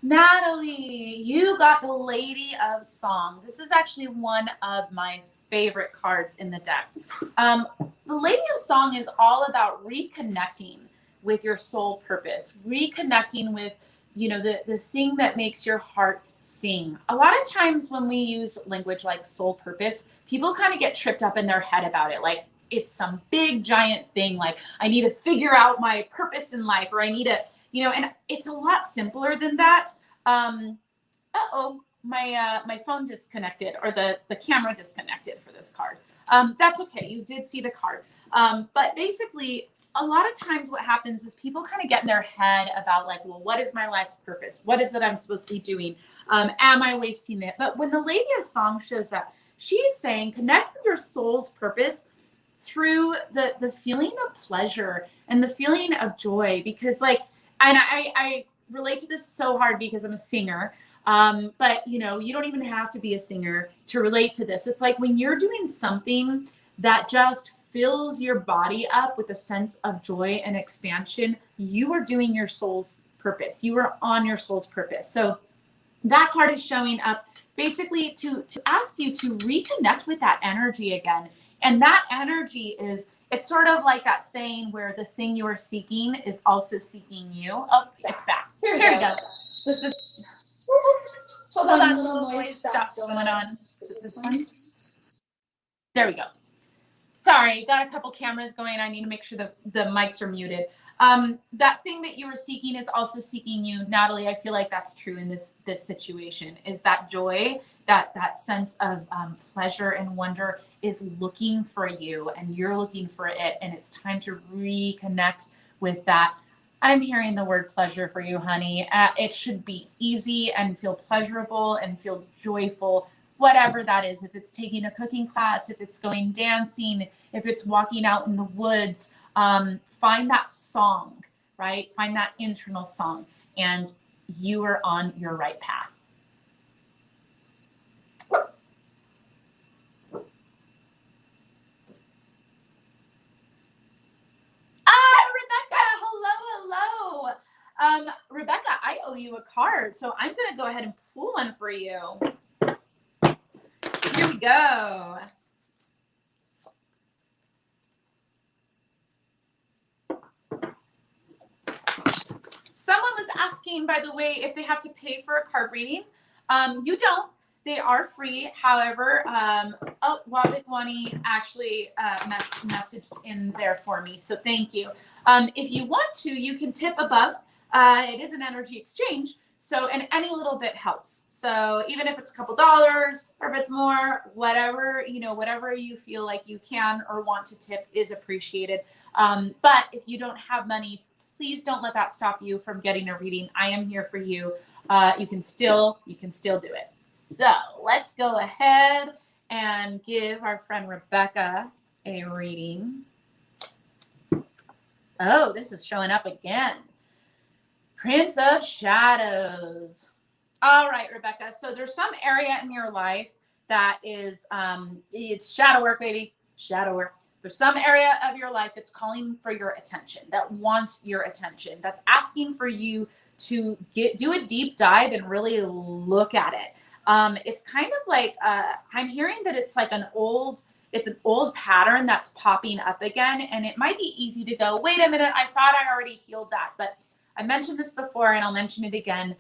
Natalie, you got the Lady of Song. This is actually one of my favorite cards in the deck. The Lady of Song is all about reconnecting with your soul purpose, reconnecting with, the thing that makes your heart sing. A lot of times when we use language like soul purpose, people kind of get tripped up in their head about it. Like it's some big giant thing. Like I need to figure out my purpose in life, or I need to, and it's a lot simpler than that. My phone disconnected, or the camera disconnected for this card. That's okay. You did see the card. But basically, a lot of times what happens is people kind of get in their head about like, well, what is my life's purpose? What is it I'm supposed to be doing? Am I wasting it? But when the Lady of Song shows up, she's saying connect with your soul's purpose through the feeling of pleasure and the feeling of joy, because like, and I relate to this so hard because I'm a singer. But you don't even have to be a singer to relate to this. It's like when you're doing something that just fills your body up with a sense of joy and expansion, you are doing your soul's purpose. You are on your soul's purpose. So that card is showing up basically to ask you to reconnect with that energy again. And that energy it's sort of like that saying where the thing you are seeking is also seeking you. Oh, it's back. Here we go. Hold on, little noise stuff going on. Is it this one? There we go. Sorry, got a couple cameras going. I need to make sure the mics are muted. That thing that you were seeking is also seeking you. Natalie, I feel like that's true in this situation, is that joy, that sense of pleasure and wonder is looking for you, and you're looking for it, and it's time to reconnect with that. I'm hearing the word pleasure for you, honey. It should be easy and feel pleasurable and feel joyful, whatever that is. If it's taking a cooking class, if it's going dancing, if it's walking out in the woods, find that song, right? Find that internal song, and you are on your right path. Rebecca, I owe you a card, so I'm going to go ahead and pull one for you. Here we go. Someone was asking, by the way, if they have to pay for a card reading. You don't. They are free. However, Wabikwani actually messaged in there for me, so thank you. If you want to, you can tip above. It is an energy exchange, so, and any little bit helps. So even if it's a couple dollars or if it's more, whatever, whatever you feel like you can or want to tip is appreciated. But if you don't have money, please don't let that stop you from getting a reading. I am here for you. You can still do it. So let's go ahead and give our friend Rebecca a reading. Oh, this is showing up again. Prince of Shadows. All right, Rebecca. So there's some area in your life that is, it's shadow work, baby. Shadow work. There's some area of your life that's calling for your attention, that wants your attention, that's asking for you to do a deep dive and really look at it. It's kind of like, I'm hearing that it's like an old pattern that's popping up again. And it might be easy to go, wait a minute, I thought I already healed that. But I mentioned this before and I'll mention it again.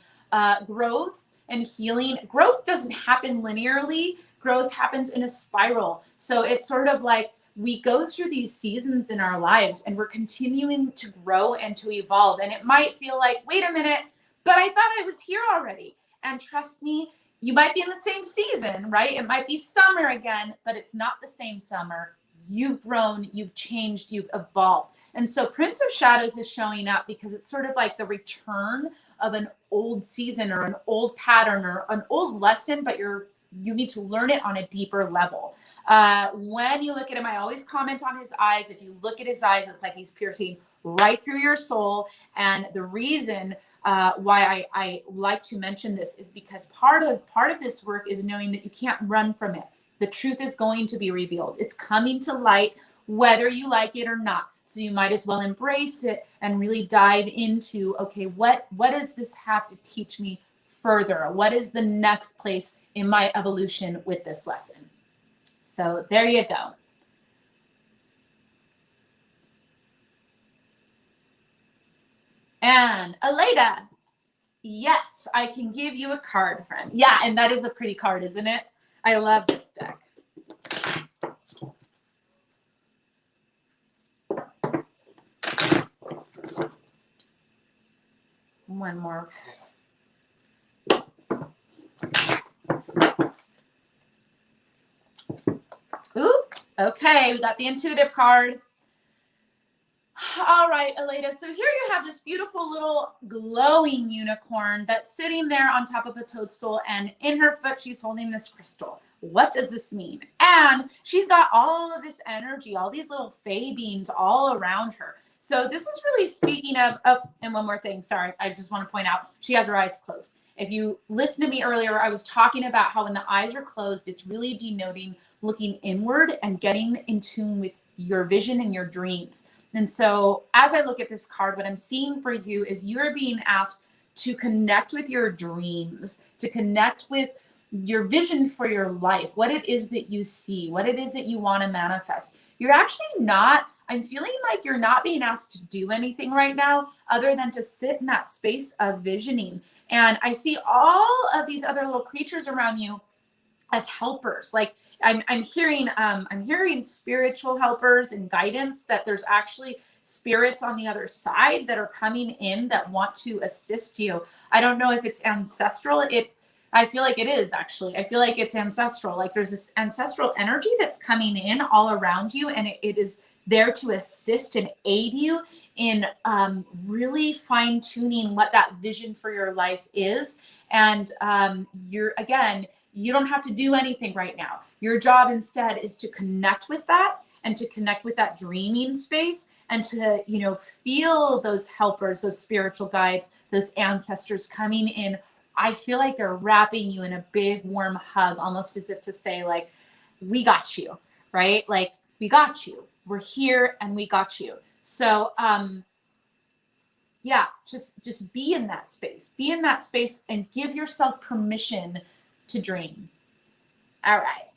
Growth and healing, growth doesn't happen linearly. Growth happens in a spiral. So it's sort of like we go through these seasons in our lives and we're continuing to grow and to evolve. And it might feel like, wait a minute, but I thought I was here already. And trust me, you might be in the same season, right? It might be summer again, but it's not the same summer. You've grown, you've changed, you've evolved. And so Prince of Shadows is showing up because it's sort of like the return of an old season or an old pattern or an old lesson, but you need to learn it on a deeper level. When you look at him, I always comment on his eyes. If you look at his eyes, it's like he's piercing right through your soul. And the reason why I like to mention this is because part of this work is knowing that you can't run from it. The truth is going to be revealed. It's coming to light, whether you like it or not. So you might as well embrace it and really dive into, okay, what does this have to teach me further? What is the next place in my evolution with this lesson? So there you go. And Aleda, yes, I can give you a card, friend. Yeah, and that is a pretty card, isn't it? I love this deck. One more. Oop. Okay, we got the intuitive card. All right, Aleda. So here you have this beautiful little glowing unicorn that's sitting there on top of a toadstool, and in her foot, she's holding this crystal. What does this mean? And she's got all of this energy, all these little fae beings all around her. So this is really speaking of, oh, and one more thing. Sorry, I just want to point out, she has her eyes closed. If you listened to me earlier, I was talking about how when the eyes are closed, it's really denoting looking inward and getting in tune with your vision and your dreams. And so as I look at this card, what I'm seeing for you is you're being asked to connect with your dreams, to connect with your vision for your life, what it is that you see, what it is that you want to manifest. You're actually not, I'm feeling like you're not being asked to do anything right now other than to sit in that space of visioning. And I see all of these other little creatures around you as helpers. Like I'm hearing spiritual helpers and guidance, that there's actually spirits on the other side that are coming in that want to assist you. I don't know if it's ancestral. I feel like it is actually. I feel like it's ancestral. Like there's this ancestral energy that's coming in all around you, and it is there to assist and aid you in really fine tuning what that vision for your life is. And you don't have to do anything right now. Your job instead is to connect with that, and to connect with that dreaming space, and to, feel those helpers, those spiritual guides, those ancestors coming in. I feel like they're wrapping you in a big warm hug, almost as if to say, like, we got you, right? Like, we got you. We're here and we got you. So, yeah, just be in that space. Be in that space and give yourself permission to dream. All right.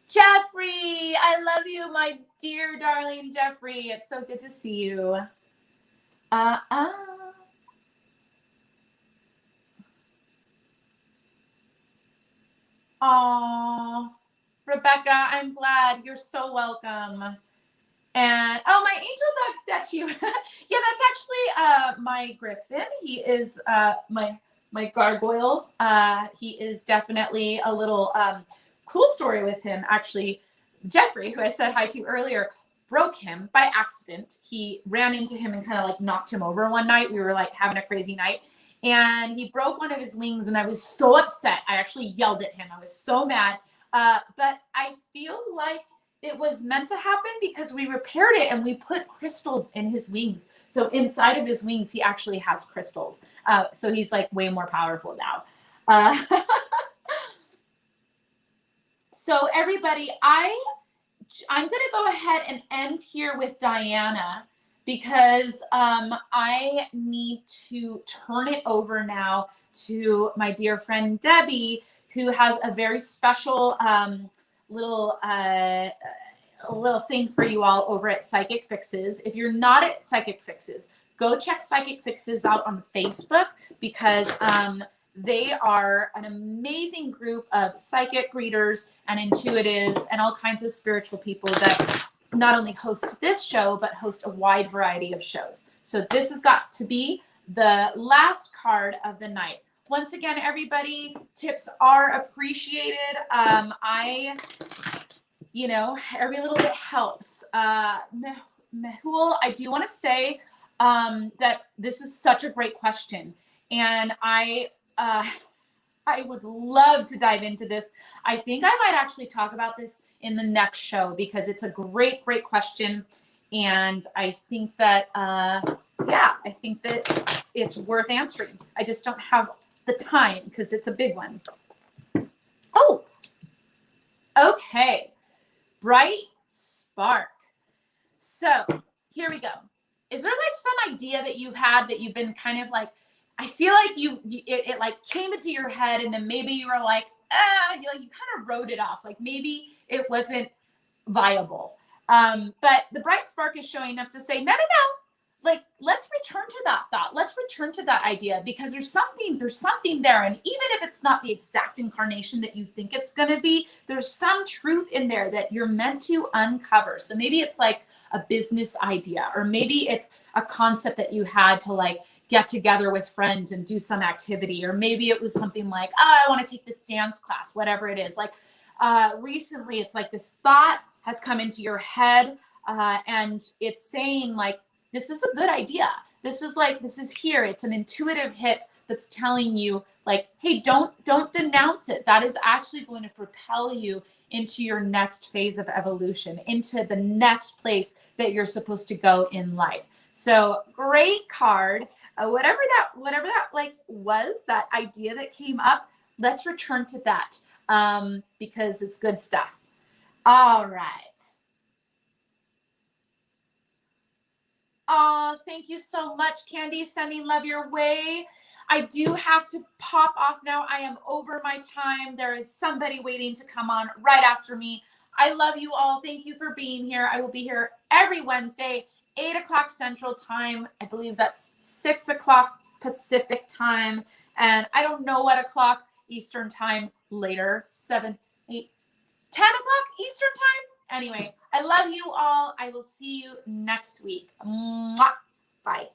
Jeffrey, I love you, my dear darling Jeffrey. It's so good to see you. Aw, Rebecca, I'm glad. You're so welcome. And oh, my angel dog statue. Yeah, that's actually my griffin. He is my gargoyle. He is definitely a little cool story with him. Actually, Jeffrey, who I said hi to earlier, broke him by accident. He ran into him and kind of like knocked him over one night. We were like having a crazy night, and he broke one of his wings, and I was so upset. I actually yelled at him. I was so mad. But I feel like it was meant to happen because we repaired it and we put crystals in his wings. So inside of his wings, he actually has crystals. So he's like way more powerful now. So everybody, I'm going to go ahead and end here with Diana, because I need to turn it over now to my dear friend Debbie, who has a very special little thing for you all over at Psychicfixes. If you're not at Psychicfixes, go check Psychicfixes out on Facebook, because they are an amazing group of psychic readers and intuitives and all kinds of spiritual people that not only host this show, but host a wide variety of shows. So this has got to be the last card of the night. Once again, everybody, tips are appreciated. Every little bit helps. Mehul, I do want to say that this is such a great question, and I would love to dive into this. I think I might actually talk about this in the next show, because it's a great, great question, and I think that I think that it's worth answering. I just don't have the time because it's a big one. Oh, okay. Bright spark. So here we go. Is there like some idea that you've had that you've been kind of like, I feel like it like came into your head and then maybe you were like, you kind of wrote it off. Like maybe it wasn't viable. But the bright spark is showing up to say, no. Like, let's return to that thought. Let's return to that idea because there's something there. And even if it's not the exact incarnation that you think it's going to be, there's some truth in there that you're meant to uncover. So maybe it's like a business idea, or maybe it's a concept that you had to like get together with friends and do some activity. Or maybe it was something like, oh, I want to take this dance class, whatever it is. Like recently, it's like this thought has come into your head and it's saying like, this is a good idea. This is here. It's an intuitive hit that's telling you like, hey, don't denounce it. That is actually going to propel you into your next phase of evolution, into the next place that you're supposed to go in life. So great card. Whatever that like was, that idea that came up, let's return to that because it's good stuff. All right. Oh, thank you so much, Candy. Sending love your way. I do have to pop off now. I am over my time. There is somebody waiting to come on right after me. I love you all. Thank you for being here. I will be here every Wednesday, 8 o'clock Central Time. I believe that's 6 o'clock Pacific Time. And I don't know what o'clock Eastern Time later, 7, 8, 10 o'clock Eastern Time. Anyway, I love you all. I will see you next week. Mwah. Bye.